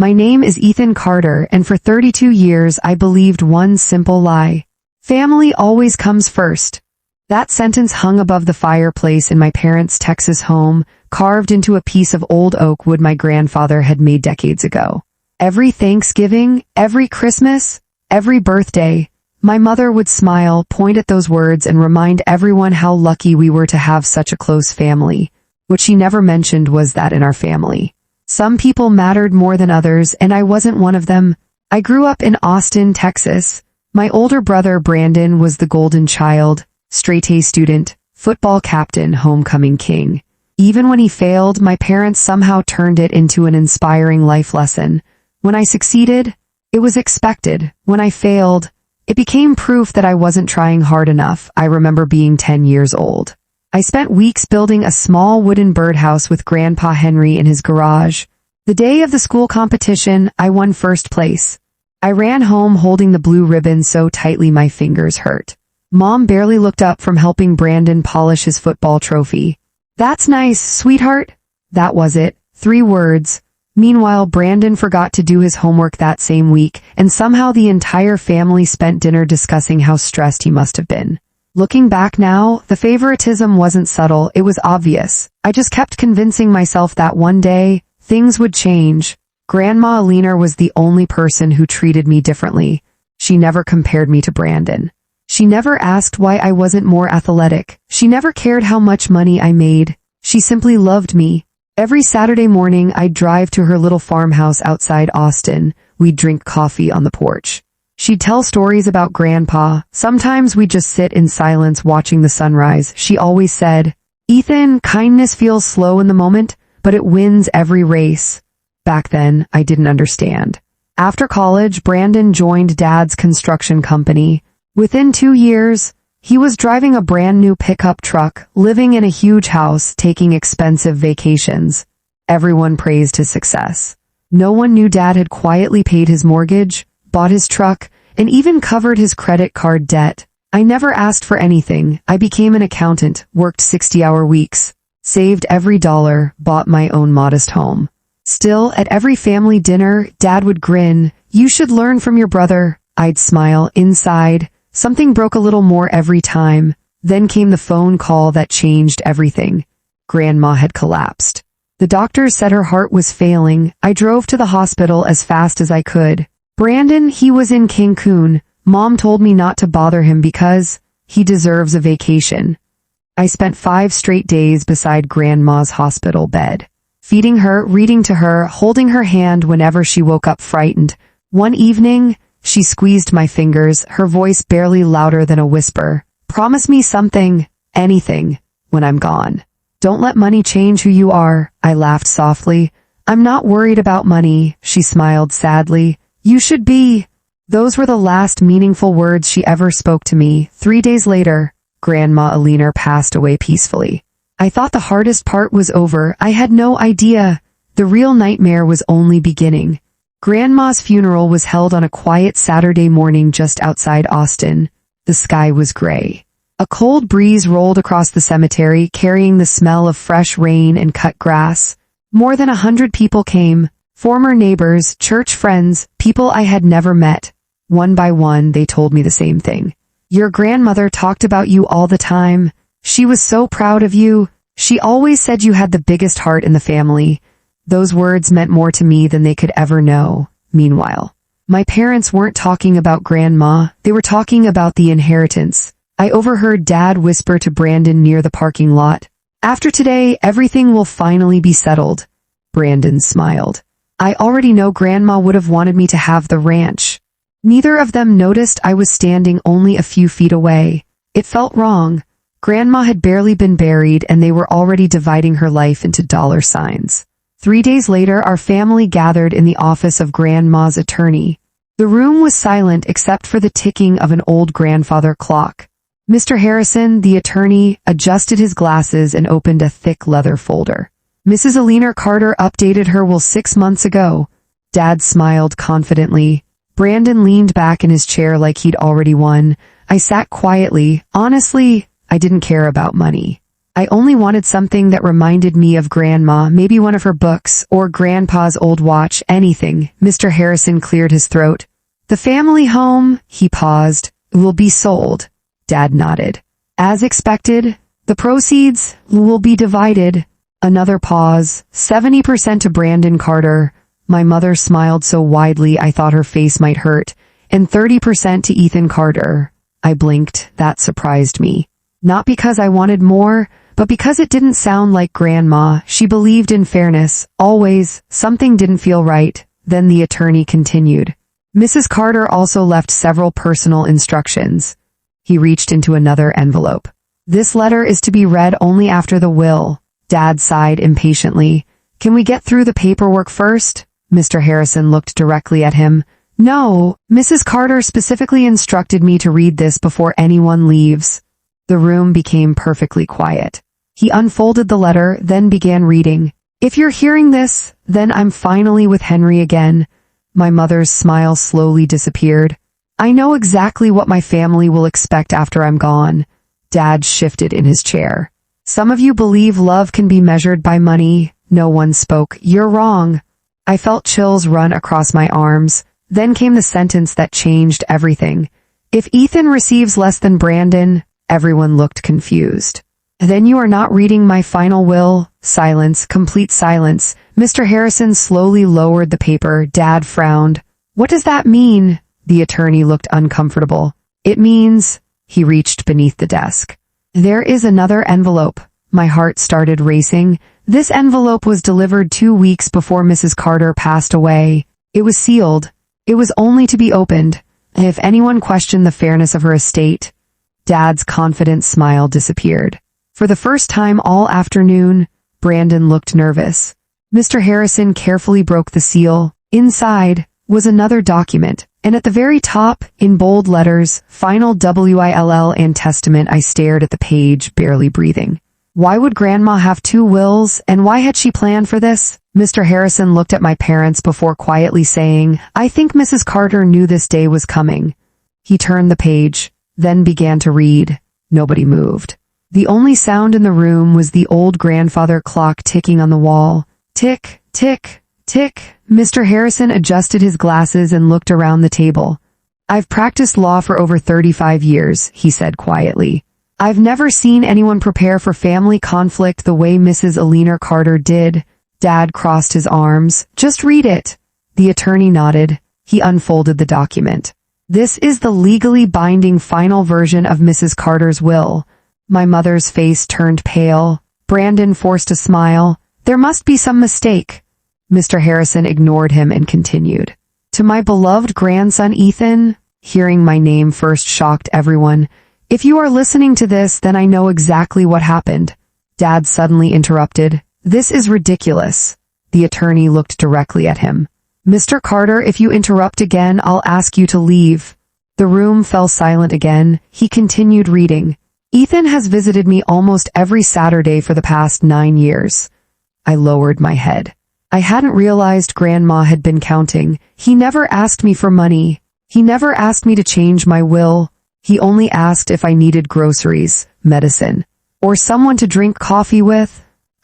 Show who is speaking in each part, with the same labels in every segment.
Speaker 1: My name is Ethan Carter, and for 32 years I believed one simple lie. Family always comes first. That sentence hung above the fireplace in my parents' Texas home, carved into a piece of old oak wood my grandfather had made decades ago. Every Thanksgiving, every Christmas, every birthday, my mother would smile, point at those words, and remind everyone how lucky we were to have such a close family. What she never mentioned was that in our family, some people mattered more than others, and I wasn't one of them. I grew up in Austin, Texas. My older brother Brandon was the golden child, straight-A student, football captain, homecoming king. Even when he failed, my parents somehow turned it into an inspiring life lesson. When I succeeded, it was expected. When I failed, it became proof that I wasn't trying hard enough. I remember being 10 years old. I spent weeks building a small wooden birdhouse with Grandpa Henry in his garage. The day of the school competition, I won first place. I ran home holding the blue ribbon so tightly my fingers hurt. Mom barely looked up from helping Brandon polish his football trophy. "That's nice, sweetheart." That was it. 3 words. Meanwhile, Brandon forgot to do his homework that same week, and somehow the entire family spent dinner discussing how stressed he must have been. Looking back now, the favoritism wasn't subtle, it was obvious. I just kept convincing myself that one day, things would change. Grandma Alina was the only person who treated me differently. She never compared me to Brandon. She never asked why I wasn't more athletic. She never cared how much money I made. She simply loved me. Every Saturday morning, I'd drive to her little farmhouse outside Austin. We'd drink coffee on the porch. She'd tell stories about Grandpa. Sometimes we'd just sit in silence watching the sunrise. She always said, "Ethan, kindness feels slow in the moment, but it wins every race." Back then, I didn't understand. After college, Brandon joined Dad's construction company. Within 2 years, he was driving a brand new pickup truck, living in a huge house, taking expensive vacations. Everyone praised his success. No one knew Dad had quietly paid his mortgage, bought his truck, and even covered his credit card debt. I never asked for anything. I became an accountant, worked 60-hour weeks, saved every dollar, bought my own modest home. Still, at every family dinner, Dad would grin. "You should learn from your brother." I'd smile. Inside, something broke a little more every time. Then came the phone call that changed everything. Grandma had collapsed. The doctors said her heart was failing. I drove to the hospital as fast as I could. Brandon, he was in Cancun. Mom told me not to bother him because he deserves a vacation. I spent 5 straight days beside Grandma's hospital bed, feeding her, reading to her, holding her hand whenever she woke up frightened. One evening, she squeezed my fingers, her voice barely louder than a whisper. "Promise me something, anything, when I'm gone. Don't let money change who you are." I laughed softly. "I'm not worried about money," she smiled sadly. "You should be." Those were the last meaningful words she ever spoke to me. 3 days later, Grandma Alina passed away peacefully. I thought the hardest part was over. I had no idea. The real nightmare was only beginning. Grandma's funeral was held on a quiet Saturday morning just outside Austin. The sky was gray. A cold breeze rolled across the cemetery, carrying the smell of fresh rain and cut grass. More than 100 people came. Former neighbors, church friends, people I had never met. One by one, they told me the same thing. "Your grandmother talked about you all the time. She was so proud of you. She always said you had the biggest heart in the family." Those words meant more to me than they could ever know. Meanwhile, my parents weren't talking about Grandma. They were talking about the inheritance. I overheard Dad whisper to Brandon near the parking lot, "After today, everything will finally be settled." Brandon smiled. "I already know Grandma would have wanted me to have the ranch." Neither of them noticed I was standing only a few feet away. It felt wrong. Grandma had barely been buried, and they were already dividing her life into dollar signs. 3 days later, our family gathered in the office of Grandma's attorney. The room was silent except for the ticking of an old grandfather clock. Mr. Harrison, the attorney, adjusted his glasses and opened a thick leather folder. "Mrs. Alina Carter updated her will 6 months ago." Dad smiled confidently. Brandon leaned back in his chair like he'd already won. I sat quietly. Honestly, I didn't care about money. I only wanted something that reminded me of Grandma, maybe one of her books, or Grandpa's old watch, anything. Mr. Harrison cleared his throat. The family home, he paused, will be sold. Dad nodded. As expected, the proceeds will be divided. Another pause. 70% to Brandon Carter. My mother smiled so widely I thought her face might hurt. And 30% to Ethan Carter. I blinked. That surprised me. Not because I wanted more, but because it didn't sound like Grandma. She believed in fairness. Always. Something didn't feel right. Then the attorney continued. Mrs. Carter also left several personal instructions. He reached into another envelope. This letter is to be read only after the will. Dad sighed impatiently. Can we get through the paperwork first? Mr. Harrison looked directly at him. No, Mrs. Carter specifically instructed me to read this before anyone leaves. The room became perfectly quiet. He unfolded the letter, then began reading. If you're hearing this, then I'm finally with Henry again. My mother's smile slowly disappeared. I know exactly what my family will expect after I'm gone. Dad shifted in his chair. Some of you believe love can be measured by money. No one spoke. You're wrong. I felt chills run across my arms. Then came the sentence that changed everything. If Ethan receives less than Brandon, everyone looked confused. Then you are not reading my final will. Silence, complete silence. Mr. Harrison slowly lowered the paper. Dad frowned. What does that mean? The attorney looked uncomfortable. It means, he reached beneath the desk. There is another envelope. My heart started racing. This envelope was delivered 2 weeks before Mrs. Carter passed away. It was sealed. It was only to be opened. If anyone questioned the fairness of her estate, Dad's confident smile disappeared. For the first time all afternoon, Brandon looked nervous. Mr. Harrison carefully broke the seal. Inside was another document, and at the very top, in bold letters, Final Will and Testament. I stared at the page, barely breathing. Why would Grandma have 2 wills, and why had she planned for this? Mr. Harrison looked at my parents before quietly saying, I think Mrs. Carter knew this day was coming. He turned the page, then began to read. Nobody moved. The only sound in the room was the old grandfather clock ticking on the wall. Tick, tick, tick. Mr. Harrison adjusted his glasses and looked around the table. I've practiced law for over 35 years, he said quietly. I've never seen anyone prepare for family conflict the way Mrs. Alina Carter did. Dad crossed his arms. Just read it. The attorney nodded. He unfolded the document. This is the legally binding final version of Mrs. Carter's will. My mother's face turned pale. Brandon forced a smile. There must be some mistake. Mr. Harrison ignored him and continued. To my beloved grandson Ethan, hearing my name first shocked everyone. If you are listening to this, then I know exactly what happened. Dad suddenly interrupted. This is ridiculous. The attorney looked directly at him. Mr. Carter, if you interrupt again, I'll ask you to leave. The room fell silent again. He continued reading. Ethan has visited me almost every Saturday for the past 9 years. I lowered my head. I hadn't realized Grandma had been counting. He never asked me for money. He never asked me to change my will. He only asked if I needed groceries, medicine, or someone to drink coffee with.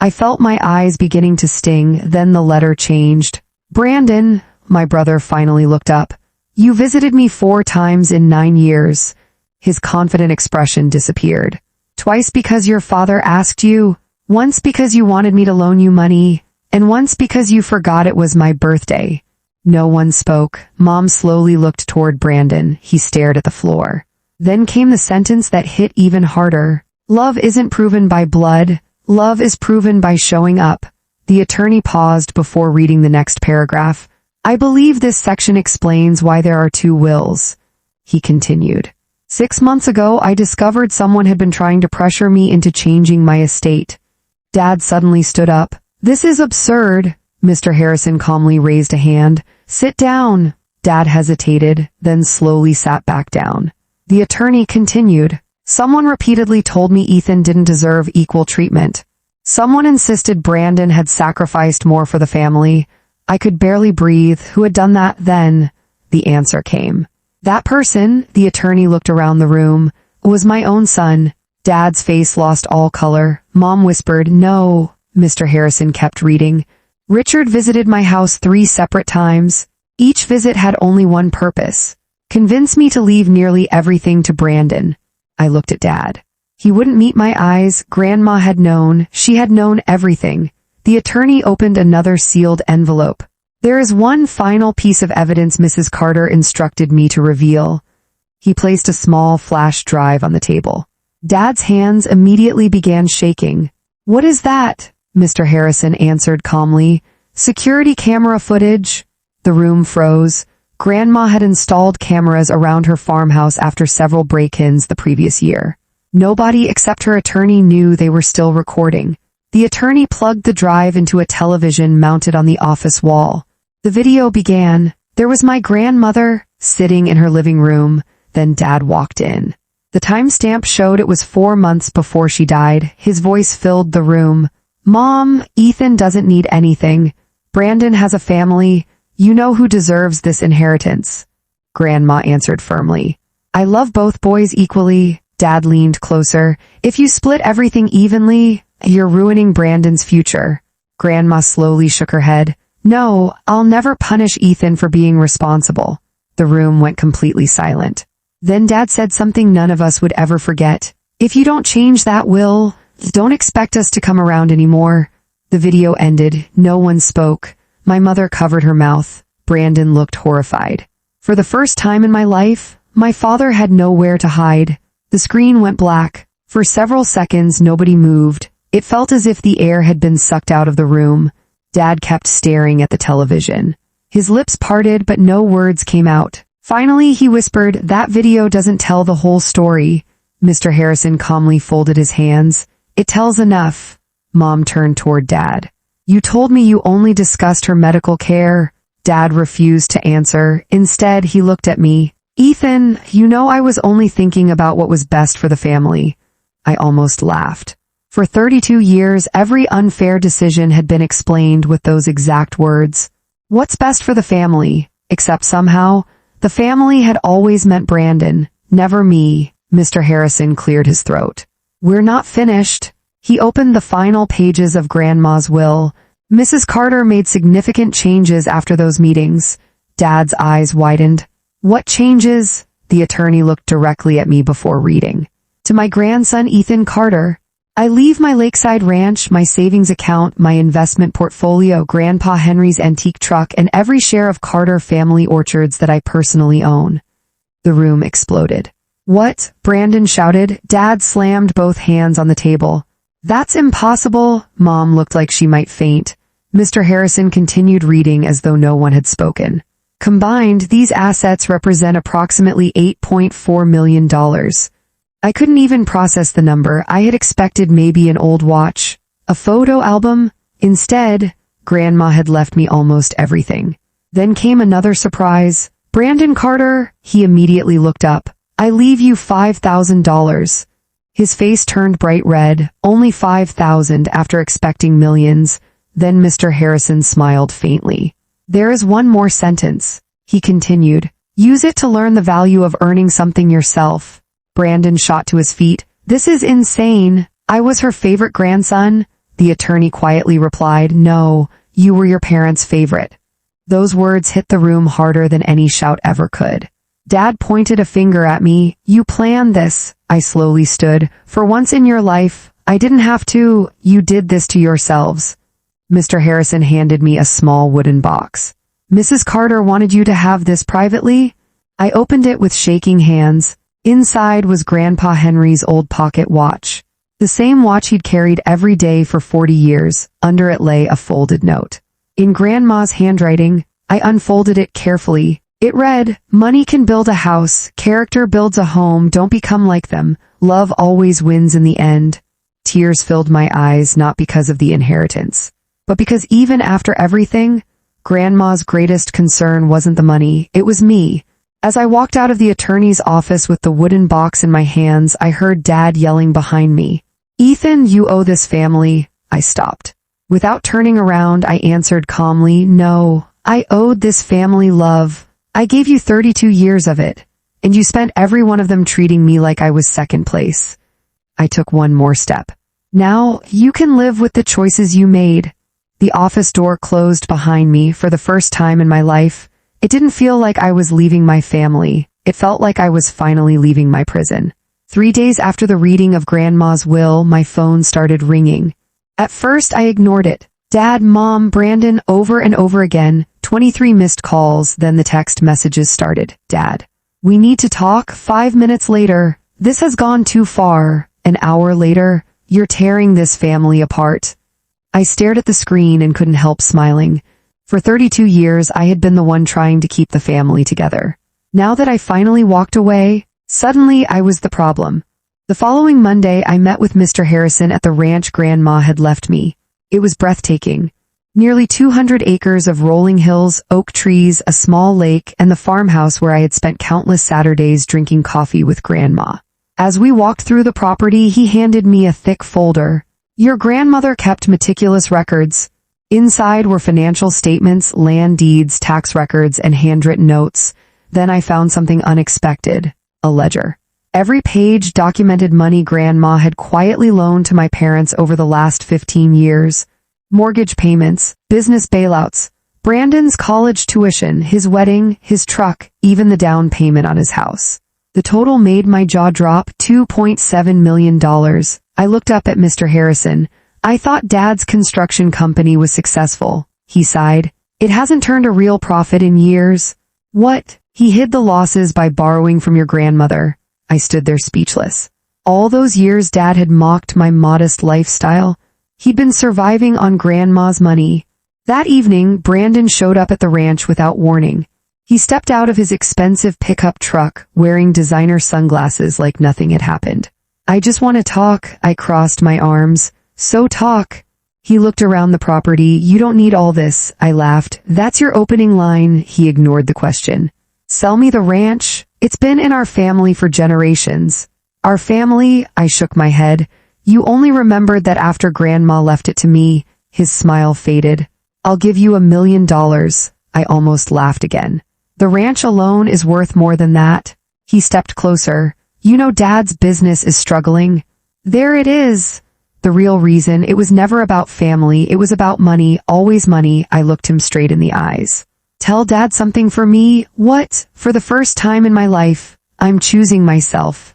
Speaker 1: I felt my eyes beginning to sting, then the letter changed. Brandon, my brother finally looked up. You visited me 4 times in 9 years. His confident expression disappeared. Twice because your father asked you, once because you wanted me to loan you money, and once because you forgot it was my birthday. No one spoke. Mom slowly looked toward Brandon. He stared at the floor. Then came the sentence that hit even harder. Love isn't proven by blood. Love is proven by showing up. The attorney paused before reading the next paragraph. I believe this section explains why there are 2 wills. He continued. 6 months ago, I discovered someone had been trying to pressure me into changing my estate. Dad suddenly stood up. This is absurd. Mr. Harrison calmly raised a hand. Sit down. Dad hesitated, then slowly sat back down. The attorney continued. Someone repeatedly told me Ethan didn't deserve equal treatment. Someone insisted Brandon had sacrificed more for the family. I could barely breathe. Who had done that then? The answer came. That person, the attorney looked around the room, was my own son. Dad's face lost all color. Mom whispered, "No." Mr. Harrison kept reading. "Richard visited my house 3 separate times. Each visit had only one purpose. Convince me to leave nearly everything to Brandon." I looked at Dad. He wouldn't meet my eyes. Grandma had known. She had known everything. The attorney opened another sealed envelope. "There is one final piece of evidence Mrs. Carter instructed me to reveal." He placed a small flash drive on the table. Dad's hands immediately began shaking. "What is that?" Mr. Harrison answered calmly. "Security camera footage." The room froze. Grandma had installed cameras around her farmhouse after several break-ins the previous year. Nobody except her attorney knew they were still recording. The attorney plugged the drive into a television mounted on the office wall. The video began. There was my grandmother sitting in her living room. Then Dad walked in. The timestamp showed it was 4 months before she died. His voice filled the room. "Mom, Ethan doesn't need anything. Brandon has a family. You know who deserves this inheritance." Grandma answered firmly. "I love both boys equally." Dad leaned closer. "If you split everything evenly, you're ruining Brandon's future." Grandma slowly shook her head. "No, I'll never punish Ethan for being responsible." The room went completely silent. Then Dad said something none of us would ever forget. "If you don't change that will, don't expect us to come around anymore." The video ended. No one spoke. My mother covered her mouth. Brandon looked horrified. For the first time in my life, my father had nowhere to hide. The screen went black. For several seconds, nobody moved. It felt as if the air had been sucked out of the room. Dad kept staring at the television. His lips parted, but no words came out. Finally, he whispered, "That video doesn't tell the whole story." Mr. Harrison calmly folded his hands. "It tells enough." Mom turned toward Dad. "You told me you only discussed her medical care." Dad refused to answer. Instead, he looked at me. "Ethan, you know I was only thinking about what was best for the family." I almost laughed. For 32 years, every unfair decision had been explained with those exact words. What's best for the family? Except somehow, the family had always meant Brandon, never me. Mr. Harrison cleared his throat. "We're not finished." He opened the final pages of Grandma's will. Mrs. Carter made significant changes after those meetings. Dad's eyes widened. "What changes?" The attorney looked directly at me before reading. "To my grandson Ethan Carter, I leave my lakeside ranch, my savings account, my investment portfolio, Grandpa Henry's antique truck, and every share of Carter family orchards that I personally own." The room exploded. "What?" Brandon shouted. Dad slammed both hands on the table. "That's impossible." Mom looked like she might faint. Mr. Harrison continued reading as though no one had spoken. "Combined, these assets represent approximately $8.4 million. I couldn't even process the number. I had expected maybe an old watch, a photo album. Instead, Grandma had left me almost everything. Then came another surprise. "Brandon Carter," he immediately looked up. "I leave you $5,000. His face turned bright red. Only $5,000 after expecting millions. Then Mr. Harrison smiled faintly. "There is one more sentence," he continued. "Use it to learn the value of earning something yourself." Brandon shot to his feet. "This is insane. I was her favorite grandson." The attorney quietly replied, "No, you were your parents' favorite." Those words hit the room harder than any shout ever could. Dad pointed a finger at me. "You planned this." I slowly stood. "For once in your life, I didn't have to. You did this to yourselves." Mr. Harrison handed me a small wooden box. "Mrs. Carter wanted you to have this privately?" I opened it with shaking hands. Inside was Grandpa Henry's old pocket watch. The same watch he'd carried every day for 40 years. Under it lay a folded note. In Grandma's handwriting, I unfolded it carefully. It read, "Money can build a house, character builds a home, don't become like them. Love always wins in the end." Tears filled my eyes, not because of the inheritance, but because even after everything, Grandma's greatest concern wasn't the money, it was me. As I walked out of the attorney's office with the wooden box in my hands, I heard Dad yelling behind me. "Ethan, you owe this family." I stopped. Without turning around, I answered calmly, "No, I owed this family love. I gave you 32 years of it, and you spent every one of them treating me like I was second place." I took one more step. Now, you can live with the choices you made. The office door closed behind me for the first time in my life. It didn't feel like I was leaving my family. It felt like I was finally leaving my prison. 3 days after the reading of Grandma's will, my phone started ringing. At first, I ignored it. Dad, Mom, Brandon, over and over again. 23 missed calls, then the text messages started. Dad, we need to talk. 5 minutes later, this has gone too far. An hour later, you're tearing this family apart. I stared at the screen and couldn't help smiling. For 32 years, I had been the one trying to keep the family together. Now that I finally walked away, suddenly I was the problem. The following Monday, I met with Mr. Harrison at the ranch Grandma had left me. It was breathtaking. Nearly 200 acres of rolling hills, oak trees, a small lake, and the farmhouse where I had spent countless Saturdays drinking coffee with Grandma. As we walked through the property, he handed me a thick folder. Your grandmother kept meticulous records. Inside were financial statements, land deeds, tax records, and handwritten notes. Then I found something unexpected, a ledger. Every page documented money Grandma had quietly loaned to my parents over the last 15 years. Mortgage payments, business bailouts, Brandon's college tuition, his wedding, his truck, even the down payment on his house. The total made my jaw drop. $2.7 million. I looked up at Mr. Harrison. I thought Dad's construction company was successful. He sighed. It hasn't turned a real profit in years. What? He hid the losses by borrowing from your grandmother. I stood there speechless. All those years Dad had mocked my modest lifestyle. He'd been surviving on Grandma's money. That evening, Brandon showed up at the ranch without warning. He stepped out of his expensive pickup truck, wearing designer sunglasses like nothing had happened. I just want to talk, I crossed my arms. So talk. He looked around the property. You don't need all this, I laughed. That's your opening line. He ignored the question. Sell me the ranch? It's been in our family for generations. Our family? I shook my head. You only remembered that after Grandma left it to me. His smile faded. I'll give you $1 million. I almost laughed again. The ranch alone is worth more than that. He stepped closer. You know Dad's business is struggling. There it is. The real reason, it was never about family, it was about money, always money. I looked him straight in the eyes. Tell Dad something for me. What? For the first time in my life, I'm choosing myself.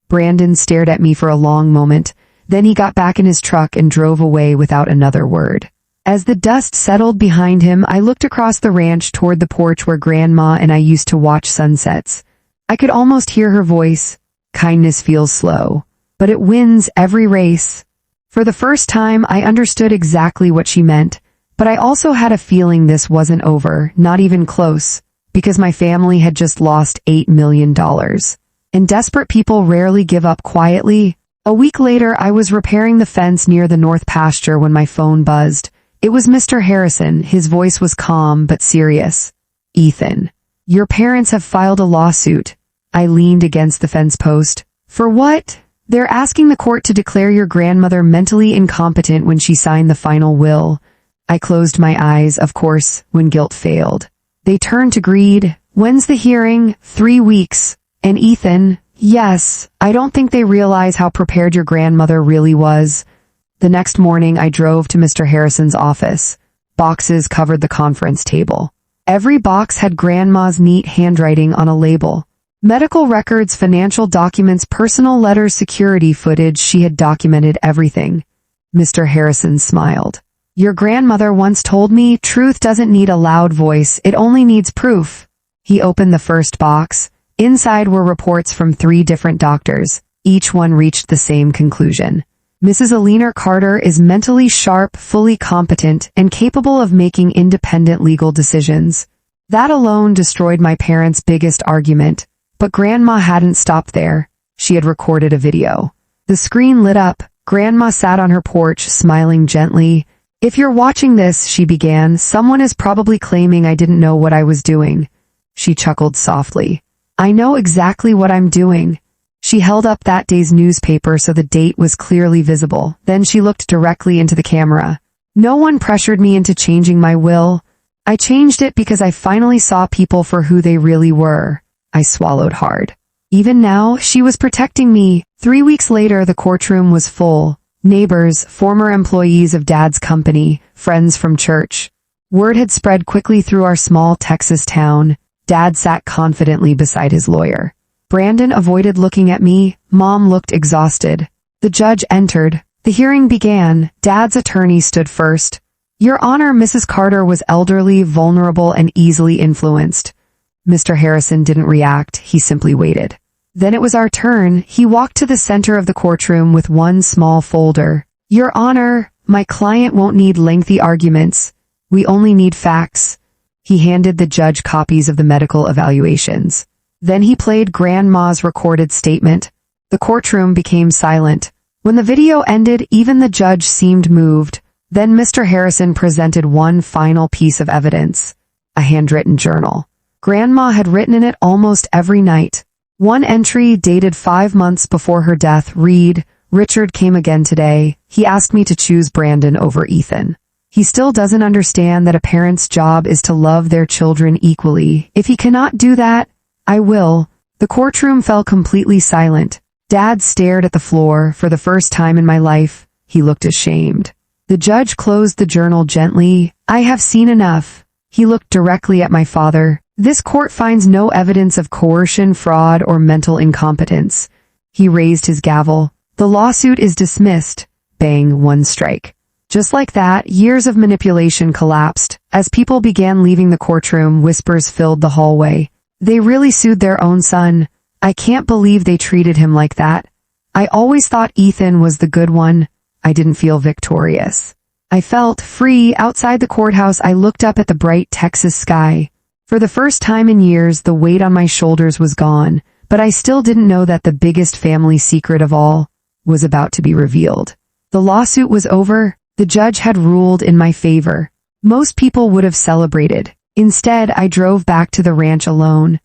Speaker 1: Brandon stared at me for a long moment. Then he got back in his truck and drove away without another word. As the dust settled behind him, I looked across the ranch toward the porch where Grandma and I used to watch sunsets. I could almost hear her voice. Kindness feels slow, but it wins every race. For the first time, I understood exactly what she meant, but I also had a feeling this wasn't over, not even close, because my family had just lost $8 million. And desperate people rarely give up quietly. A week later, I was repairing the fence near the north pasture when my phone buzzed. It was Mr. Harrison. His voice was calm but serious. Ethan, your parents have filed a lawsuit. I leaned against the fence post. For what? They're asking the court to declare your grandmother mentally incompetent when she signed the final will. I closed my eyes, of course, when guilt failed. They turned to greed. When's the hearing? 3 weeks. And Ethan, yes, I don't think they realize how prepared your grandmother really was. The next morning, I drove to Mr. Harrison's office. Boxes covered the conference table. Every box had Grandma's neat handwriting on a label. Medical records, financial documents, personal letters, security footage. She had documented everything. Mr. Harrison smiled. Your grandmother once told me, truth doesn't need a loud voice, it only needs proof. He opened the first box. Inside were reports from 3 different doctors. Each one reached the same conclusion. Mrs. Alina Carter is mentally sharp, fully competent, and capable of making independent legal decisions. That alone destroyed my parents' biggest argument. But Grandma hadn't stopped there. She had recorded a video. The screen lit up. Grandma sat on her porch, smiling gently. If you're watching this, she began, someone is probably claiming I didn't know what I was doing. She chuckled softly. I know exactly what I'm doing. She held up that day's newspaper so the date was clearly visible. Then she looked directly into the camera. No one pressured me into changing my will. I changed it because I finally saw people for who they really were. I swallowed hard. Even now, she was protecting me, 3 weeks later, the courtroom was full. Neighbors, former employees of Dad's company, friends from church. Word had spread quickly through our small Texas town. Dad sat confidently beside his lawyer. Brandon avoided looking at me. Mom looked exhausted. The judge entered. The hearing began. Dad's attorney stood first. Your Honor, Mrs. Carter was elderly, vulnerable, and easily influenced. Mr. Harrison didn't react. He simply waited. Then it was our turn. He walked to the center of the courtroom with one small folder. Your Honor, my client won't need lengthy arguments. We only need facts. He handed the judge copies of the medical evaluations. Then he played Grandma's recorded statement. The courtroom became silent. When the video ended, even the judge seemed moved. Then Mr. Harrison presented one final piece of evidence. A handwritten journal. Grandma had written in it almost every night. One entry, dated 5 months before her death, read, Richard came again today. He asked me to choose Brandon over Ethan. He still doesn't understand that a parent's job is to love their children equally. If he cannot do that, I will. The courtroom fell completely silent. Dad stared at the floor. For the first time in my life, he looked ashamed. The judge closed the journal gently. I have seen enough. He looked directly at my father. This court finds no evidence of coercion, fraud, or mental incompetence. He raised his gavel. The lawsuit is dismissed. Bang, one strike. Just like that, years of manipulation collapsed. As people began leaving the courtroom, whispers filled the hallway. They really sued their own son. I can't believe they treated him like that. I always thought Ethan was the good one. I didn't feel victorious. I felt free. Outside the courthouse, I looked up at the bright Texas sky. For the first time in years, the weight on my shoulders was gone, but I still didn't know that the biggest family secret of all was about to be revealed. The lawsuit was over. The judge had ruled in my favor. Most people would have celebrated. Instead, I drove back to the ranch alone.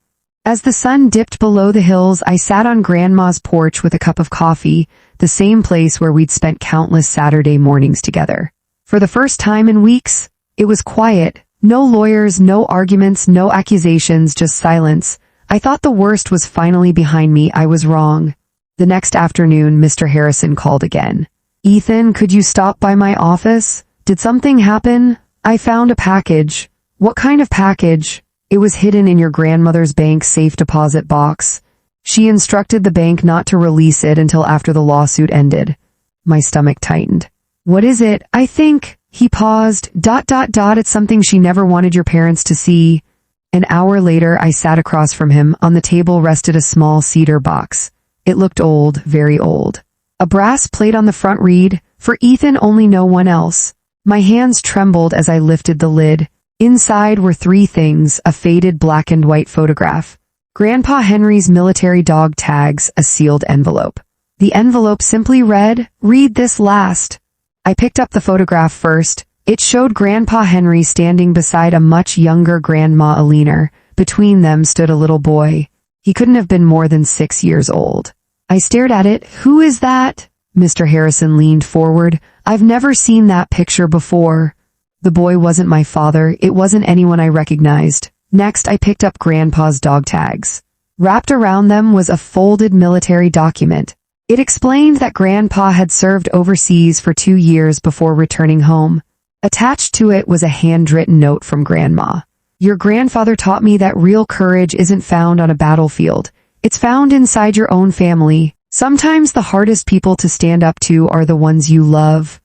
Speaker 1: As the sun dipped below the hills, I sat on Grandma's porch with a cup of coffee, the same place where we'd spent countless Saturday mornings together. For the first time in weeks, it was quiet. No lawyers, no arguments, no accusations, just silence. I thought the worst was finally behind me. I was wrong. The next afternoon, Mr. Harrison called again. Ethan, could you stop by my office? Did something happen? I found a package. What kind of package? It was hidden in your grandmother's bank safe deposit box. She instructed the bank not to release it until after the lawsuit ended. My stomach tightened. What is it? I think... He paused. ... It's something she never wanted your parents to see. An hour later, I sat across from him. On the table rested a small cedar box. It looked old, very old. A brass plate on the front read, For Ethan, only no one else. My hands trembled as I lifted the lid. Inside were 3 things: a faded black and white photograph, Grandpa Henry's military dog tags, a sealed envelope. The envelope simply read, Read this last. I picked up the photograph first. It showed Grandpa Henry standing beside a much younger Grandma Alina. Between them stood a little boy. He couldn't have been more than 6 years old. I stared at it. Who is that? Mr. Harrison leaned forward. I've never seen that picture before. The boy wasn't my father. It wasn't anyone I recognized. Next, I picked up Grandpa's dog tags. Wrapped around them was a folded military document. It explained that Grandpa had served overseas for 2 years before returning home. Attached to it was a handwritten note from Grandma. Your grandfather taught me that real courage isn't found on a battlefield. It's found inside your own family. Sometimes the hardest people to stand up to are the ones you love.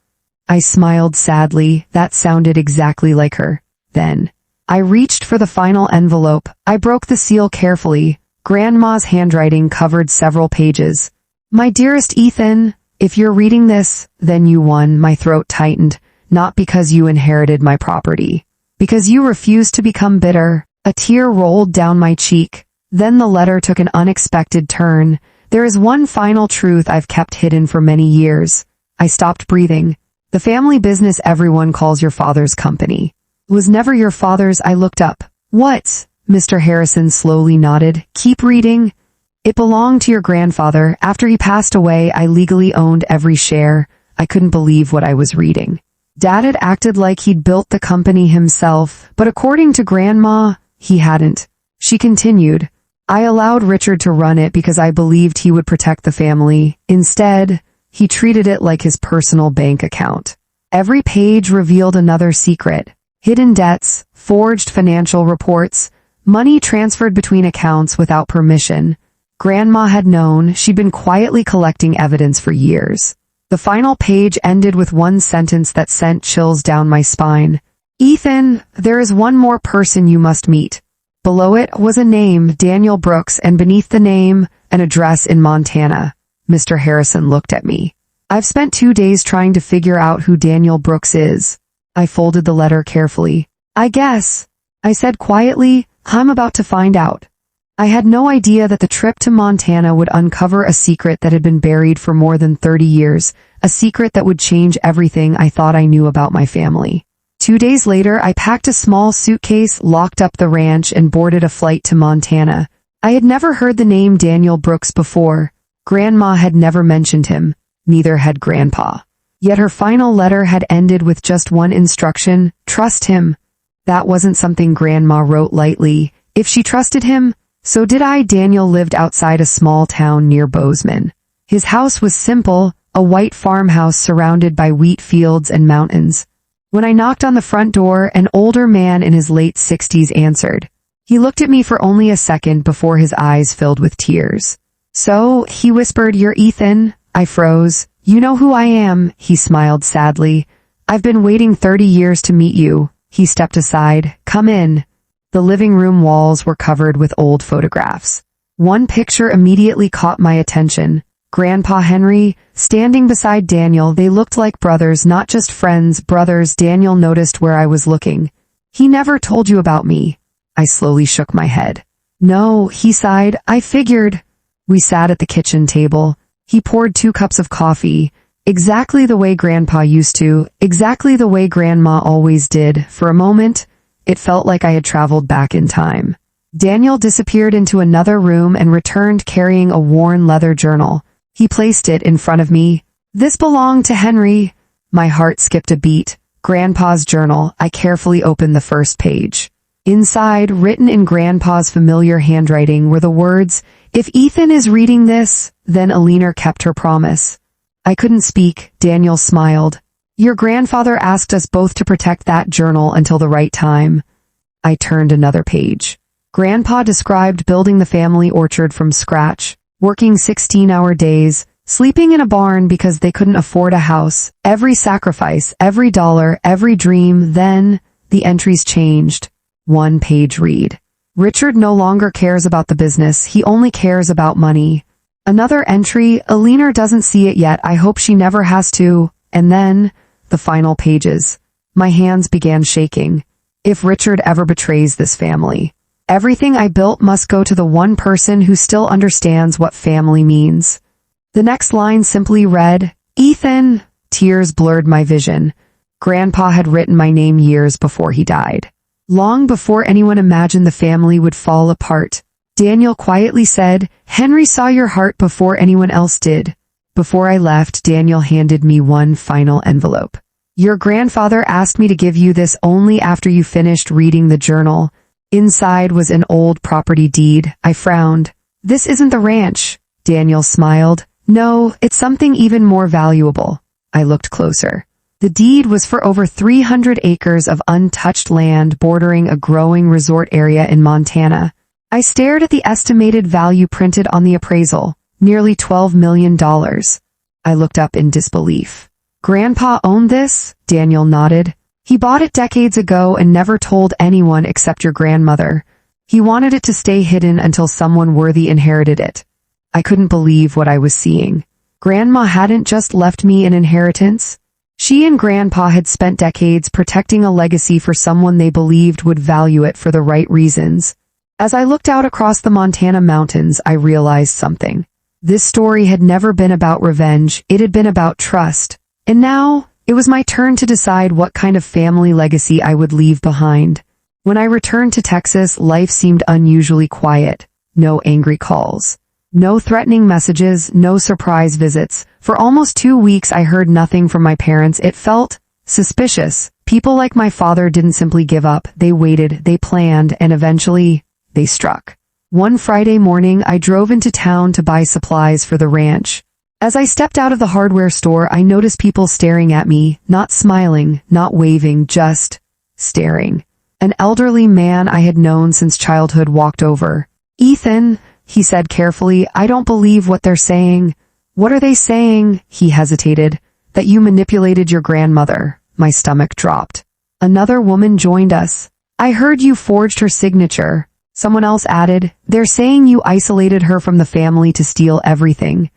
Speaker 1: I smiled sadly. That sounded exactly like her. Then, I reached for the final envelope. I broke the seal carefully. Grandma's handwriting covered several pages. My dearest Ethan, if you're reading this, then you won. My throat tightened, not because you inherited my property, because you refused to become bitter. A tear rolled down my cheek. Then the letter took an unexpected turn. There is one final truth I've kept hidden for many years. I stopped breathing. The family business everyone calls your father's company was never your father's. I looked up. What? Mr. Harrison slowly nodded. Keep reading. It belonged to your grandfather. After he passed away, I legally owned every share. I couldn't believe what I was reading. Dad had acted like he'd built the company himself, but according to Grandma, he hadn't. She continued, I allowed Richard to run it because I believed he would protect the family. Instead, he treated it like his personal bank account. Every page revealed another secret: hidden debts, forged financial reports, money transferred between accounts without permission. Grandma had known. She'd been quietly collecting evidence for years. The final page ended with one sentence that sent chills down my spine. "Ethan, there is one more person you must meet." Below it was a name, Daniel Brooks, and beneath the name, an address in Montana. Mr. Harrison looked at me. "I've spent 2 days trying to figure out who Daniel Brooks is." I folded the letter carefully. "I guess," I said quietly, "I'm about to find out." I had no idea that the trip to Montana would uncover a secret that had been buried for more than 30 years, a secret that would change everything I thought I knew about my family. 2 days later, I packed a small suitcase, locked up the ranch, and boarded a flight to Montana. I had never heard the name Daniel Brooks before. Grandma had never mentioned him, neither had Grandpa. Yet her final letter had ended with just one instruction: trust him. That wasn't something Grandma wrote lightly. If she trusted him, so did I. Daniel lived outside a small town near Bozeman. His house was simple, a white farmhouse surrounded by wheat fields and mountains. When I knocked on the front door, an older man in his late 60s answered. He looked at me for only a second before his eyes filled with tears. "So," he whispered, "you're Ethan?" I froze. "You know who I am," he smiled sadly. "I've been waiting 30 years to meet you." He stepped aside. "Come in." The living room walls were covered with old photographs. One picture immediately caught my attention. Grandpa Henry, standing beside Daniel. They looked like brothers, not just friends, brothers. Daniel noticed where I was looking. "He never told you about me." I slowly shook my head. "No," he sighed, "I figured." We sat at the kitchen table. He poured 2 cups of coffee, exactly the way Grandpa used to, exactly the way Grandma always did. For a moment, it felt like I had traveled back in time. Daniel disappeared into another room and returned carrying a worn leather journal. He placed it in front of me. "This belonged to Henry." My heart skipped a beat. Grandpa's journal. I carefully opened the first page. Inside, written in Grandpa's familiar handwriting, were the words, "If Ethan is reading this, then Alina kept her promise." I couldn't speak. Daniel smiled. "Your grandfather asked us both to protect that journal until the right time." I turned another page. Grandpa described building the family orchard from scratch, working 16-hour days, sleeping in a barn because they couldn't afford a house, every sacrifice, every dollar, every dream. Then, the entries changed. One page read, "Richard no longer cares about the business, he only cares about money." Another entry, "Alina doesn't see it yet, I hope she never has to." And then, the final pages. My hands began shaking. If Richard ever betrays this family, everything I built must go to the one person who still understands what family means. The next line simply read, "Ethan." Tears blurred my vision. Grandpa had written my name years before he died. Long before anyone imagined the family would fall apart. Daniel quietly said, "Henry saw your heart before anyone else did." Before I left, Daniel handed me one final envelope. "Your grandfather asked me to give you this only after you finished reading the journal." Inside was an old property deed. I frowned. "This isn't the ranch." Daniel smiled. "No, it's something even more valuable." I looked closer. The deed was for over 300 acres of untouched land bordering a growing resort area in Montana. I stared at the estimated value printed on the appraisal, nearly $12 million. I looked up in disbelief. "Grandpa owned this?" Daniel nodded. "He bought it decades ago and never told anyone except your grandmother. He wanted it to stay hidden until someone worthy inherited it." I couldn't believe what I was seeing. Grandma hadn't just left me an inheritance. She and Grandpa had spent decades protecting a legacy for someone they believed would value it for the right reasons. As I looked out across the Montana mountains, I realized something. This story had never been about revenge, it had been about trust. And now, it was my turn to decide what kind of family legacy I would leave behind. When I returned to Texas, life seemed unusually quiet. No angry calls. No threatening messages, no surprise visits. For almost 2 weeks I heard nothing from my parents. It felt suspicious. People like my father didn't simply give up, they waited, they planned, and eventually, they struck. One Friday morning, I drove into town to buy supplies for the ranch. As I stepped out of the hardware store, I noticed people staring at me, not smiling, not waving, just staring. An elderly man I had known since childhood walked over. "Ethan," he said carefully, "I don't believe what they're saying." "What are they saying?" He hesitated. "That you manipulated your grandmother." My stomach dropped. Another woman joined us. "I heard you forged her signature." Someone else added, "They're saying you isolated her from the family to steal everything."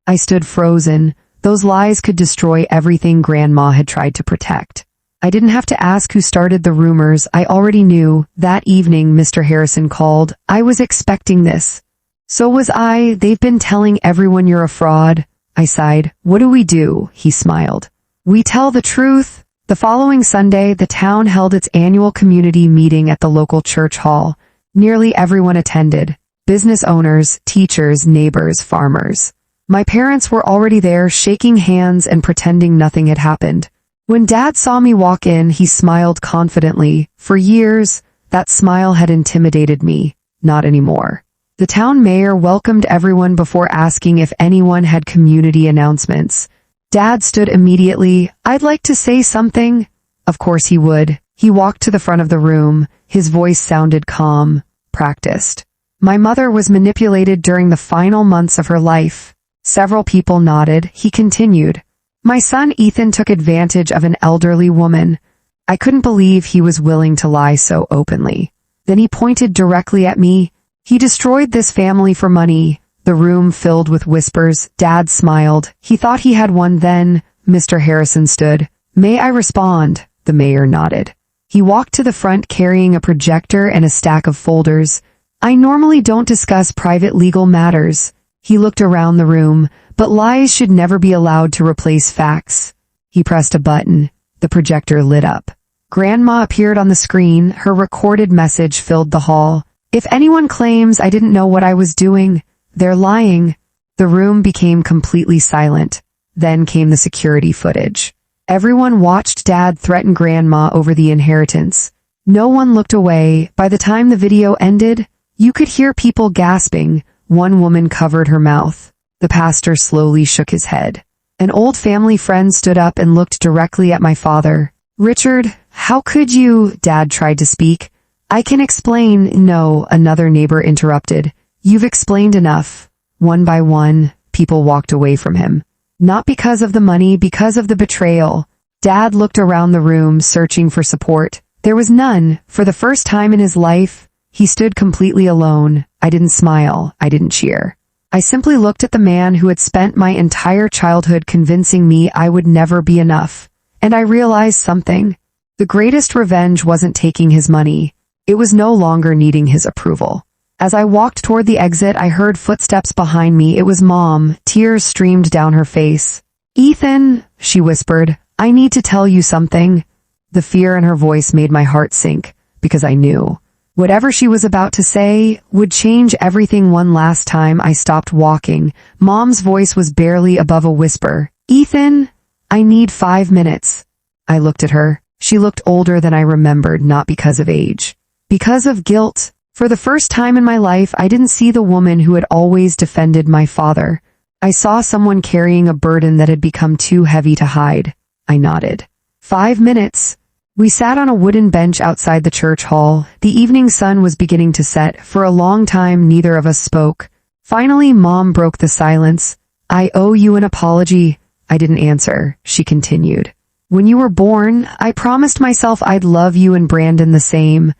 Speaker 1: I stood frozen. Those lies could destroy everything Grandma had tried to protect. I didn't have to ask who started the rumors. I already knew. That evening, Mr. Harrison called. I was expecting this. "So was I. They've been telling everyone you're a fraud." I sighed. "What do we do?" He smiled. "We tell the truth." The following Sunday, the town held its annual community meeting at the local church hall. Nearly everyone attended. Business owners, teachers, neighbors, farmers. My parents were already there, shaking hands and pretending nothing had happened. When Dad saw me walk in, he smiled confidently. For years, that smile had intimidated me. Not anymore. The town mayor welcomed everyone before asking if anyone had community announcements. Dad stood immediately. "I'd like to say something." Of course he would. He walked to the front of the room. His voice sounded calm, practiced. "My mother was manipulated during the final months of her life." Several people nodded. He continued. "My son Ethan took advantage of an elderly woman." I couldn't believe he was willing to lie so openly. Then he pointed directly at me. "He destroyed this family for money." The room filled with whispers. Dad smiled. He thought he had one then. Mr. Harrison stood. "May I respond?" The mayor nodded. He walked to the front carrying a projector and a stack of folders. "I normally don't discuss private legal matters." He looked around the room. "But lies should never be allowed to replace facts." He pressed a button. The projector lit up. Grandma appeared on the screen. Her recorded message filled the hall. "If anyone claims I didn't know what I was doing, they're lying." The room became completely silent. Then came the security footage. Everyone watched Dad threaten Grandma over the inheritance. No one looked away. By the time the video ended, you could hear people gasping. One woman covered her mouth. The pastor slowly shook his head. An old family friend stood up and looked directly at my father. "Richard, how could you?" Dad tried to speak. "I can explain." "No," another neighbor interrupted. "You've explained enough." One by one, people walked away from him. Not because of the money, because of the betrayal. Dad looked around the room, searching for support. There was none. For the first time in his life, he stood completely alone. I didn't smile. I didn't cheer. I simply looked at the man who had spent my entire childhood convincing me I would never be enough. And I realized something. The greatest revenge wasn't taking his money. It was no longer needing his approval. As I walked toward the exit, I heard footsteps behind me. It was Mom. Tears streamed down her face. "Ethan," she whispered, "I need to tell you something." The fear in her voice made my heart sink, because I knew whatever she was about to say would change everything. One last time I stopped walking. Mom's voice was barely above a whisper. "Ethan, I need 5 minutes." I looked at her. She looked older than I remembered, not because of age. Because of guilt. For the first time in my life, I didn't see the woman who had always defended my father. I saw someone carrying a burden that had become too heavy to hide. I nodded. 5 minutes. We sat on a wooden bench outside the church hall. The evening sun was beginning to set. For a long time, neither of us spoke. Finally, Mom broke the silence. "I owe you an apology." I didn't answer. She continued. "When you were born, I promised myself I'd love you and Brandon the same."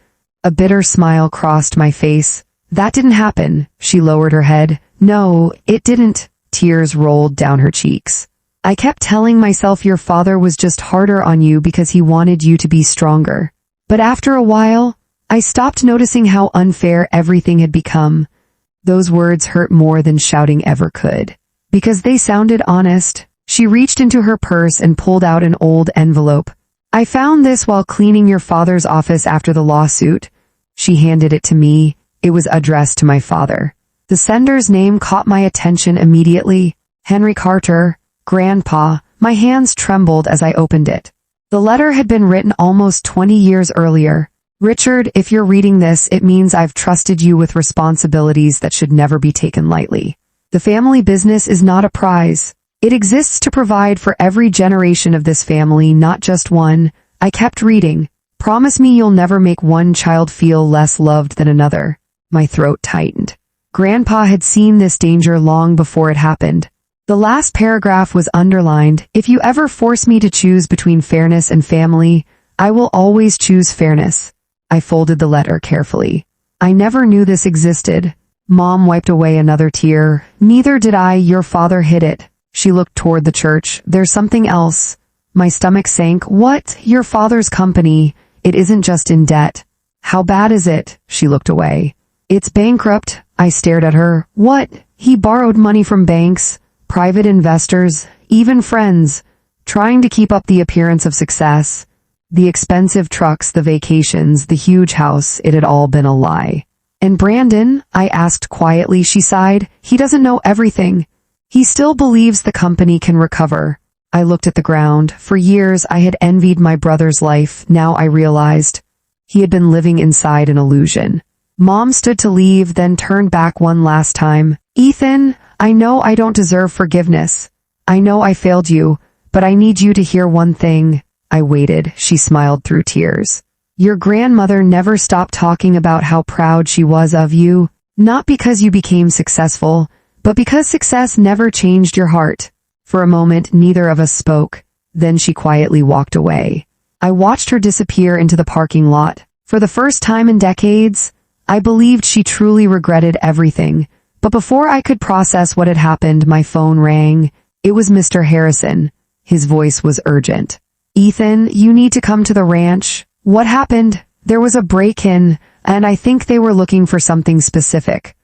Speaker 1: A bitter smile crossed my face. "That didn't happen." She lowered her head. "No, it didn't." Tears rolled down her cheeks. "I kept telling myself your father was just harder on you because he wanted you to be stronger. But after a while, I stopped noticing how unfair everything had become." Those words hurt more than shouting ever could. Because they sounded honest. She reached into her purse and pulled out an old envelope. "I found this while cleaning your father's office after the lawsuit." She handed it to me. It was addressed to my father. The sender's name caught my attention immediately. Henry Carter, Grandpa. My hands trembled as I opened it. The letter had been written almost 20 years earlier. Richard, if you're reading this, it means I've trusted you with responsibilities that should never be taken lightly. The family business is not a prize. It exists to provide for every generation of this family, not just one. I kept reading. Promise me you'll never make one child feel less loved than another. My throat tightened. Grandpa had seen this danger long before it happened. The last paragraph was underlined. If you ever force me to choose between fairness and family, I will always choose fairness. I folded the letter carefully. I never knew this existed. Mom wiped away another tear. Neither did I. Your father hid it. She looked toward the church. There's something else. My stomach sank. What? Your father's company. It isn't just in debt. How bad is it? She looked away. It's bankrupt. I stared at her. What? He borrowed money from banks, private investors, even friends, trying to keep up the appearance of success. The expensive trucks, the vacations, the huge house, it had all been a lie. And Brandon? I asked quietly. She sighed. He doesn't know everything. He still believes the company can recover. I looked at the ground. For years I had envied my brother's life. Now I realized he had been living inside an illusion. Mom stood to leave, then turned back one last time. Ethan, I know I don't deserve forgiveness. I know I failed you, but I need you to hear one thing. I waited. She smiled through tears. Your grandmother never stopped talking about how proud she was of you, not because you became successful, but because success never changed your heart. For a moment, neither of us spoke. Then she quietly walked away. I watched her disappear into the parking lot. For the first time in decades, I believed she truly regretted everything. But before I could process what had happened, my phone rang. It was Mr. Harrison. His voice was urgent. Ethan, you need to come to the ranch. What happened? There was a break-in, and I think they were looking for something specific.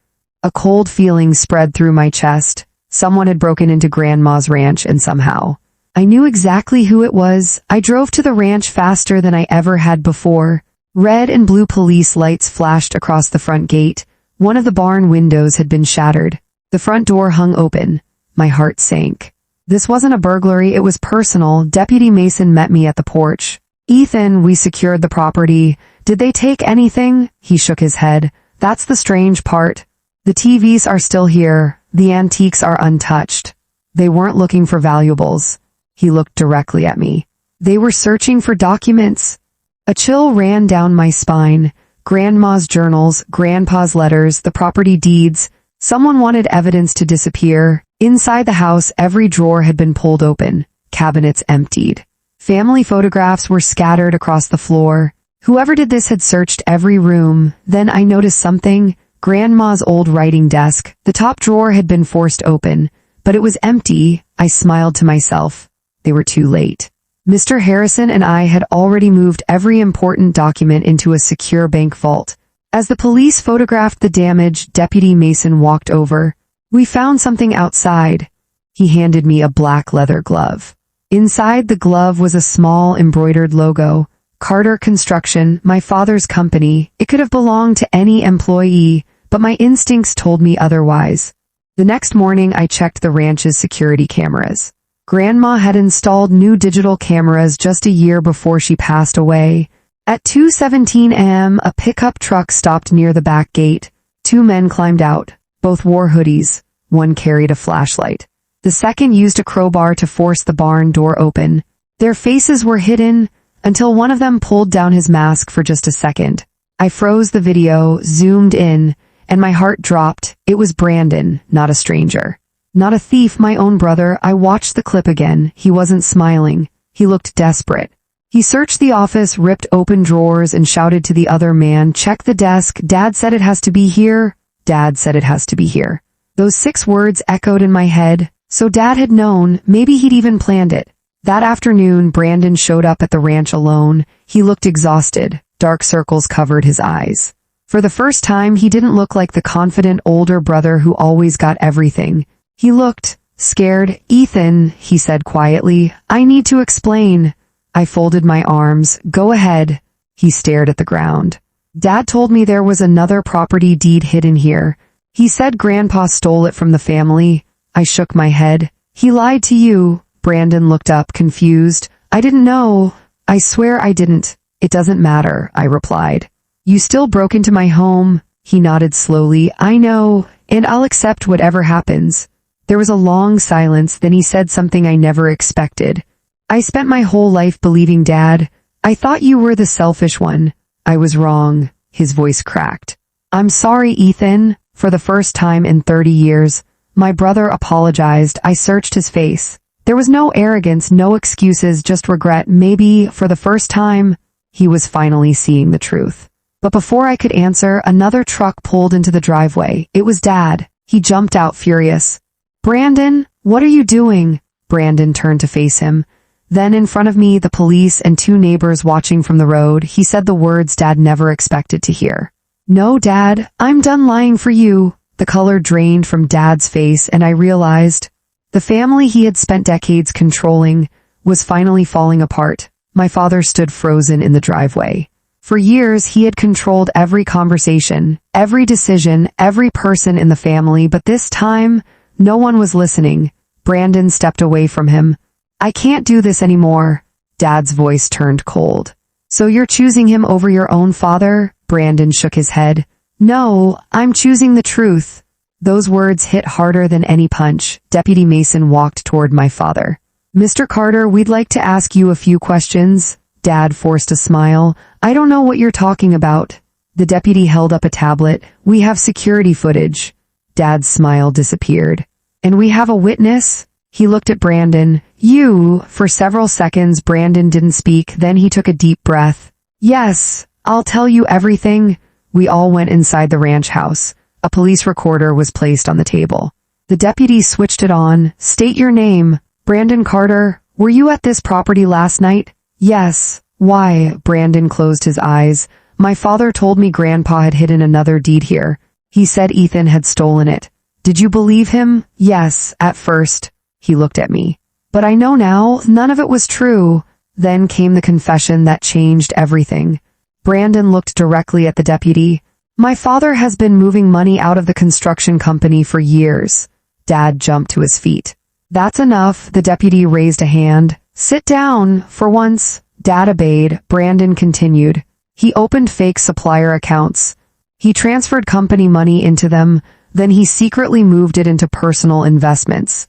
Speaker 1: A cold feeling spread through my chest. Someone had broken into Grandma's ranch, and somehow I knew exactly who it was. I drove to the ranch faster than I ever had before. Red and blue police lights flashed across the front gate. One of the barn windows had been shattered. The front door hung open. My heart sank. This wasn't a burglary, it was personal. Deputy Mason met me at the porch. Ethan, we secured the property. Did they take anything? He shook his head. That's the strange part. The TVs are still here. The antiques are untouched. They weren't looking for valuables. He looked directly at me. They were searching for documents. A chill ran down my spine. Grandma's journals, Grandpa's letters, the property deeds. Someone wanted evidence to disappear. Inside the house, every drawer had been pulled open. Cabinets emptied. Family photographs were scattered across the floor. Whoever did this had searched every room. Then I noticed something. Grandma's old writing desk. The top drawer had been forced open, but it was empty. I smiled to myself. They were too late. Mr. Harrison and I had already moved every important document into a secure bank vault. As the police photographed the damage, Deputy Mason walked over. We found something outside. He handed me a black leather glove. Inside the glove was a small embroidered logo. Carter Construction, my father's company. It could have belonged to any employee, but my instincts told me otherwise. The next morning I checked the ranch's security cameras. Grandma had installed new digital cameras just a year before she passed away. At 2:17 a.m., a pickup truck stopped near the back gate. Two men climbed out. Both wore hoodies. One carried a flashlight. The second used a crowbar to force the barn door open. Their faces were hidden until one of them pulled down his mask for just a second. I froze the video, zoomed in, and my heart dropped. It was Brandon, not a stranger. Not a thief, my own brother. I watched the clip again. He wasn't smiling. He looked desperate. He searched the office, ripped open drawers, and shouted to the other man, "Check the desk. Dad said it has to be here. Dad said it has to be here." Those 6 words echoed in my head. So Dad had known. Maybe he'd even planned it. That afternoon, Brandon showed up at the ranch alone. He looked exhausted. Dark circles covered his eyes. For the first time, he didn't look like the confident older brother who always got everything. He looked scared. "Ethan," he said quietly, "I need to explain." I folded my arms. "Go ahead." He stared at the ground. "Dad told me there was another property deed hidden here. He said Grandpa stole it from the family." I shook my head. "He lied to you." Brandon looked up, confused. "I didn't know. I swear I didn't." It doesn't matter, I replied. You still broke into my home. He nodded slowly. I know, and I'll accept whatever happens. There was a long silence, then he said something I never expected. I spent my whole life believing Dad. I thought you were the selfish one. I was wrong. His voice cracked. I'm sorry, Ethan. For the first time in 30 years, my brother apologized. I searched his face. There was no arrogance, no excuses, just regret. Maybe, for the first time, he was finally seeing the truth. But before I could answer, another truck pulled into the driveway. It was Dad. He jumped out furious. Brandon, what are you doing? Brandon turned to face him. Then in front of me, the police and two neighbors watching from the road, he said the words Dad never expected to hear. No, Dad, I'm done lying for you. The color drained from Dad's face, and I realized the family he had spent decades controlling was finally falling apart. My father stood frozen in the driveway. For years, he had controlled every conversation, every decision, every person in the family, but this time, no one was listening. Brandon stepped away from him. I can't do this anymore. Dad's voice turned cold. So you're choosing him over your own father? Brandon shook his head. No, I'm choosing the truth. Those words hit harder than any punch. Deputy Mason walked toward my father. Mr. Carter, we'd like to ask you a few questions. Dad forced a smile. I don't know what you're talking about. The deputy held up a tablet. We have security footage. Dad's smile disappeared. And we have a witness? He looked at Brandon. You. For several seconds, Brandon didn't speak. Then he took a deep breath. Yes, I'll tell you everything. We all went inside the ranch house. A police recorder was placed on the table. The deputy switched it on. State your name. Brandon Carter. Were you at this property last night? Yes. Why? Brandon closed his eyes. My father told me Grandpa had hidden another deed here. He said Ethan had stolen it. Did you believe him? Yes, at first. He looked at me. But I know now, none of it was true. Then came the confession that changed everything. Brandon looked directly at the deputy. My father has been moving money out of the construction company for years. Dad jumped to his feet. That's enough. The deputy raised a hand. Sit down, for once. Dad obeyed. Brandon continued. He opened fake supplier accounts. He transferred company money into them, then he secretly moved it into personal investments.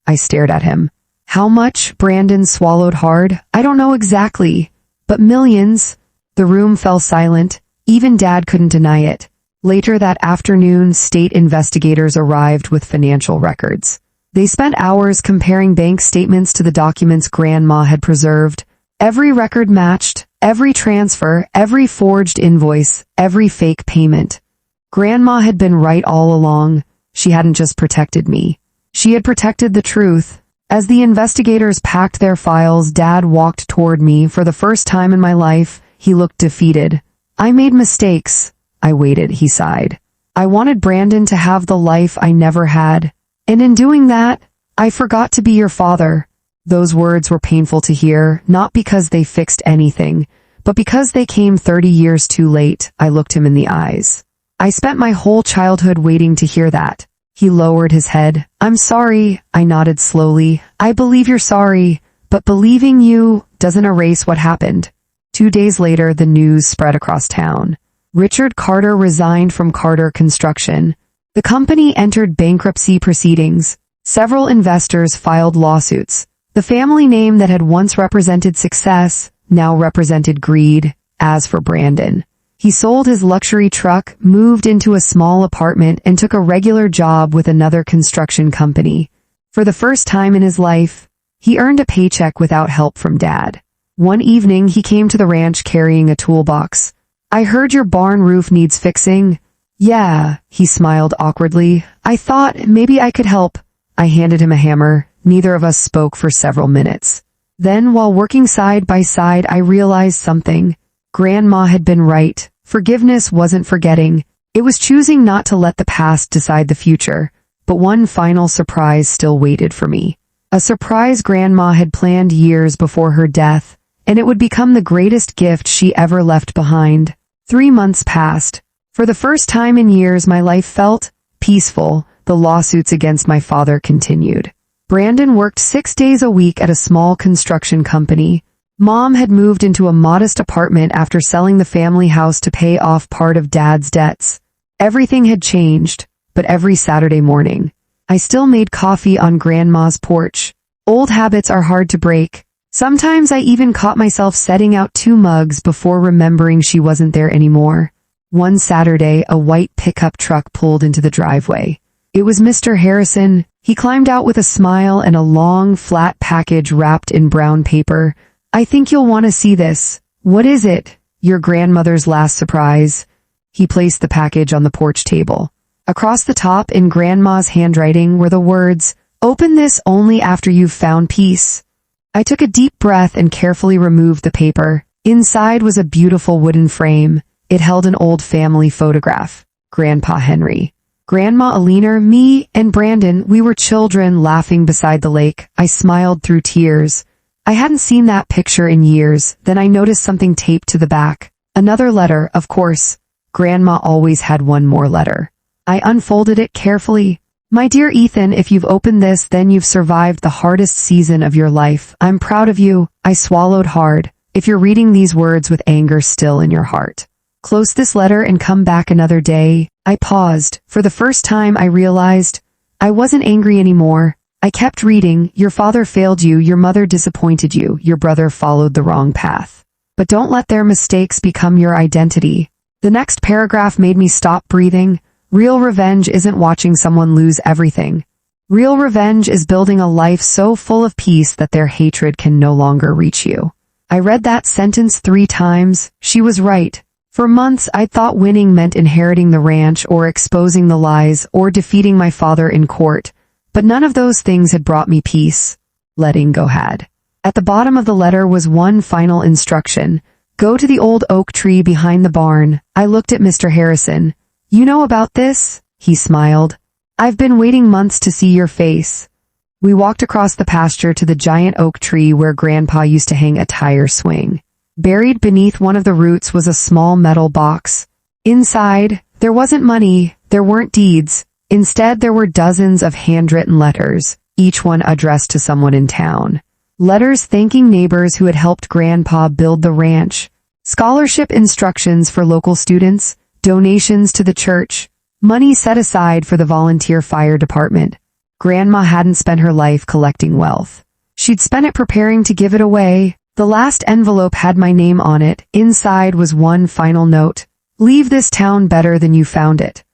Speaker 1: I stared at him. How much? Brandon swallowed hard. I don't know exactly, but millions. The room fell silent. Even Dad couldn't deny it. Later that afternoon, state investigators arrived with financial records. They spent hours comparing bank statements to the documents Grandma had preserved. Every record matched, every transfer, every forged invoice, every fake payment. Grandma had been right all along. She hadn't just protected me. She had protected the truth. As the investigators packed their files, Dad walked toward me. For the first time in my life, he looked defeated. I made mistakes. I waited, he sighed. I wanted Brandon to have the life I never had. And in doing that, I forgot to be your father. Those words were painful to hear, not because they fixed anything, but because they came 30 years too late. I looked him in the eyes. I spent my whole childhood waiting to hear that. He lowered his head. I'm sorry. I nodded slowly. I believe you're sorry, but believing you doesn't erase what happened. 2 days later, the news spread across town. Richard Carter resigned from Carter Construction. The company entered bankruptcy proceedings. Several investors filed lawsuits. The family name that had once represented success now represented greed. As for Brandon, he sold his luxury truck, moved into a small apartment, and took a regular job with another construction company. For the first time in his life, he earned a paycheck without help from Dad. One evening, he came to the ranch carrying a toolbox. I heard your barn roof needs fixing. Yeah, he smiled awkwardly. I thought maybe I could help. I handed him a hammer. Neither of us spoke for several minutes. Then, while working side by side, I realized something. Grandma had been right. Forgiveness wasn't forgetting. It was choosing not to let the past decide the future. But one final surprise still waited for me. A surprise Grandma had planned years before her death, and it would become the greatest gift she ever left behind. 3 months passed. For the first time in years, my life felt peaceful. The lawsuits against my father continued. Brandon worked 6 days a week at a small construction company. Mom had moved into a modest apartment after selling the family house to pay off part of Dad's debts. Everything had changed, but every Saturday morning, I still made coffee on Grandma's porch. Old habits are hard to break. Sometimes I even caught myself setting out 2 mugs before remembering she wasn't there anymore. One Saturday, a white pickup truck pulled into the driveway. It was Mr. Harrison. He climbed out with a smile and a long, flat package wrapped in brown paper. "I think you'll want to see this." "What is it?" "Your grandmother's last surprise." He placed the package on the porch table. Across the top, in Grandma's handwriting, were the words, "Open this only after you've found peace." I took a deep breath and carefully removed the paper. Inside was a beautiful wooden frame. It held an old family photograph. Grandpa Henry, Grandma Alina, me, and Brandon. We were children laughing beside the lake. I smiled through tears. I hadn't seen that picture in years. Then I noticed something taped to the back. Another letter, of course. Grandma always had one more letter. I unfolded it carefully. "My dear Ethan, if you've opened this, then you've survived the hardest season of your life. I'm proud of you." I swallowed hard. "If you're reading these words with anger still in your heart, close this letter and come back another day." I paused. For the first time I realized I wasn't angry anymore. I kept reading. "Your father failed you, your mother disappointed you, your brother followed the wrong path. But don't let their mistakes become your identity." The next paragraph made me stop breathing. Real revenge isn't watching someone lose everything. Real revenge is building a life so full of peace that their hatred can no longer reach you. I read that sentence 3 times. She was right. For months I'd thought winning meant inheriting the ranch or exposing the lies or defeating my father in court. But none of those things had brought me peace. Letting go had. At the bottom of the letter was one final instruction. "Go to the old oak tree behind the barn." I looked at Mr. Harrison. "You know about this?" He smiled. "I've been waiting months to see your face." We walked across the pasture to the giant oak tree where Grandpa used to hang a tire swing. Buried beneath one of the roots was a small metal box. Inside, there wasn't money, there weren't deeds. Instead, there were dozens of handwritten letters, each one addressed to someone in town. Letters thanking neighbors who had helped Grandpa build the ranch. Scholarship instructions for local students, donations to the church, money set aside for the volunteer fire department. Grandma hadn't spent her life collecting wealth. She'd spent it preparing to give it away. The last envelope had my name on it. Inside was one final note. "Leave this town better than you found it."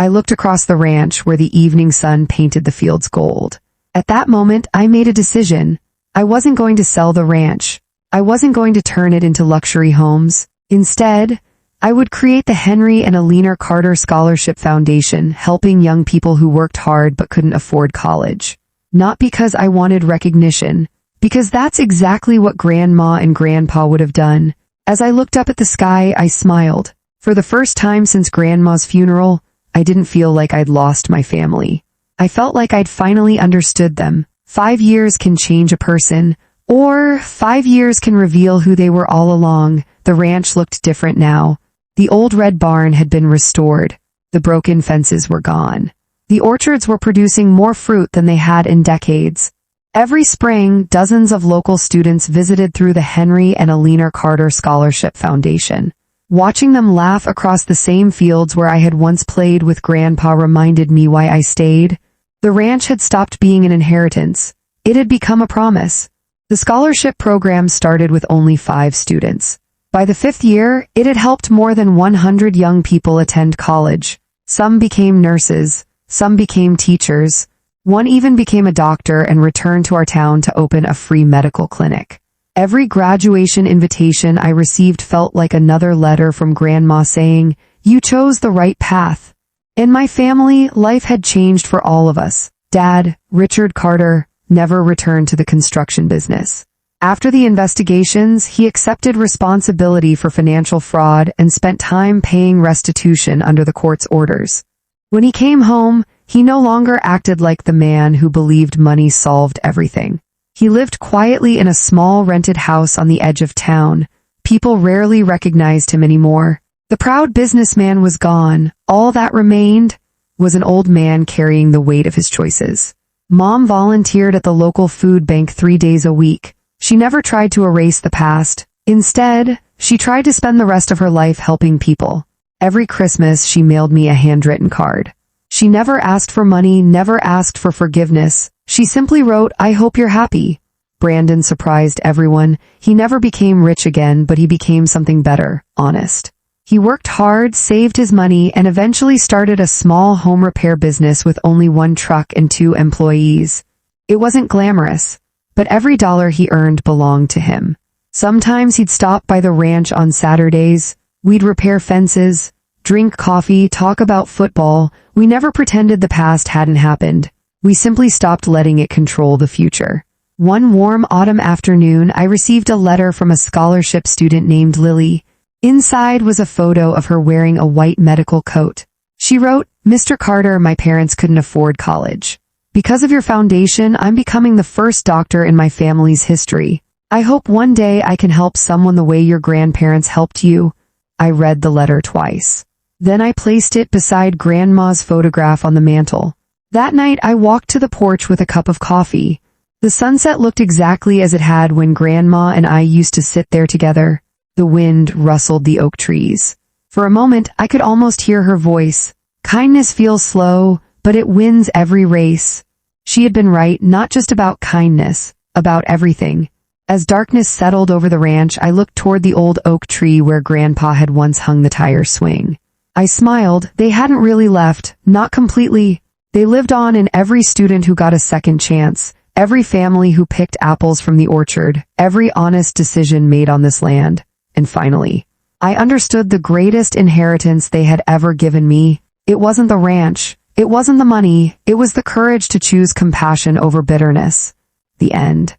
Speaker 1: I looked across the ranch where the evening sun painted the fields gold. At that moment, I made a decision. I wasn't going to sell the ranch. I wasn't going to turn it into luxury homes. Instead, I would create the Henry and Alina Carter Scholarship Foundation, helping young people who worked hard but couldn't afford college. Not because I wanted recognition, because that's exactly what Grandma and Grandpa would have done. As I looked up at the sky, I smiled. For the first time since Grandma's funeral, I didn't feel like I'd lost my family. I felt like I'd finally understood them. 5 years can change a person, or 5 years can reveal who they were all along. The ranch looked different now. The old red barn had been restored. The broken fences were gone. The orchards were producing more fruit than they had in decades. Every spring, dozens of local students visited through the Henry and Alina Carter Scholarship Foundation. Watching them laugh across the same fields where I had once played with Grandpa reminded me why I stayed. The ranch had stopped being an inheritance. It had become a promise. The scholarship program started with only 5 students. By the 5th year, it had helped more than 100 young people attend college. Some became nurses, some became teachers. One even became a doctor and returned to our town to open a free medical clinic. Every graduation invitation I received felt like another letter from Grandma saying, "You chose the right path." In my family, life had changed for all of us. Dad, Richard Carter, never returned to the construction business. After the investigations, he accepted responsibility for financial fraud and spent time paying restitution under the court's orders. When he came home, he no longer acted like the man who believed money solved everything. He lived quietly in a small rented house on the edge of town. People rarely recognized him anymore. The proud businessman was gone. All that remained was an old man carrying the weight of his choices. Mom volunteered at the local food bank 3 days a week. She never tried to erase the past. Instead, she tried to spend the rest of her life helping people. Every Christmas, she mailed me a handwritten card. She never asked for money, never asked for forgiveness. She simply wrote, "I hope you're happy." Brandon surprised everyone. He never became rich again, but he became something better, honest. He worked hard, saved his money, and eventually started a small home repair business with only 1 truck and 2 employees. It wasn't glamorous, but every dollar he earned belonged to him. Sometimes he'd stop by the ranch on Saturdays. We'd repair fences, drink coffee, talk about football. We never pretended the past hadn't happened. We simply stopped letting it control the future. One warm autumn afternoon, I received a letter from a scholarship student named Lily. Inside was a photo of her wearing a white medical coat. She wrote, "Mr. Carter, my parents couldn't afford college. Because of your foundation, I'm becoming the first doctor in my family's history. I hope one day I can help someone the way your grandparents helped you." I read the letter twice. Then I placed it beside Grandma's photograph on the mantel. That night I walked to the porch with a cup of coffee. The sunset looked exactly as it had when Grandma and I used to sit there together. The wind rustled the oak trees. For a moment, I could almost hear her voice. "Kindness feels slow, but it wins every race." She had been right, not just about kindness, about everything. As darkness settled over the ranch, I looked toward the old oak tree where Grandpa had once hung the tire swing. I smiled. They hadn't really left, not completely. They lived on in every student who got a second chance, every family who picked apples from the orchard, every honest decision made on this land. And finally, I understood the greatest inheritance they had ever given me. It wasn't the ranch. It wasn't the money. It was the courage to choose compassion over bitterness. The end.